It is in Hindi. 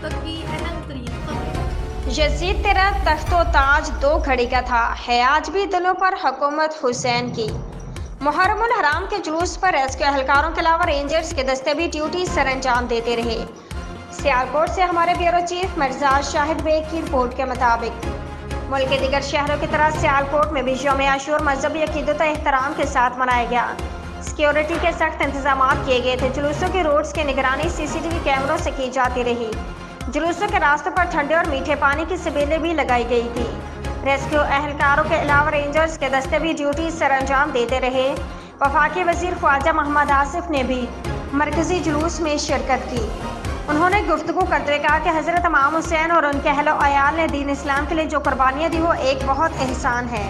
तक की अहम तरीन खबरें। यजीद तेरा तख्तो ताज दो घड़ी का था, है आज भी दिलों पर हुकूमत हुसैन की। मुहर्रमुल हराम के जुलूस पर रेस्क्यू एहलकारों के अलावा रेंजर्स के दस्ते भी ड्यूटी सरअंजाम देते रहे। सियालकोट से हमारे ब्यूरो चीफ मिर्जा शाहिद बेग की रिपोर्ट के मुताबिक मुल्क के दीगर शहरों की तरह सियालकोट में भी यौम आशूर मजहबी अकीदत एहतराम के साथ मनाया गया। सिक्योरिटी के सख्त इंतजाम किए गए थे। जुलूसों की रूट्स की निगरानी सीसीटीवी कैमरों से की जाती रही। जुलूसों के रास्तों पर ठंडे और मीठे पानी की सबीलें भी लगाई गई थी। रेस्क्यू एहलकारों के अलावा रेंजर्स के दस्ते भी ड्यूटी सरअंजाम देते रहे। वफाकी वजीर ख्वाजा मोहम्मद आसिफ ने भी मरकजी जुलूस में शिरकत की। उन्होंने गुफ्तगू करते हुए कहा कि हज़रत इमाम हुसैन और उनके अहलो अयाल ने दीन इस्लाम के लिए जो कुर्बानियाँ दी वो एक बहुत एहसान है।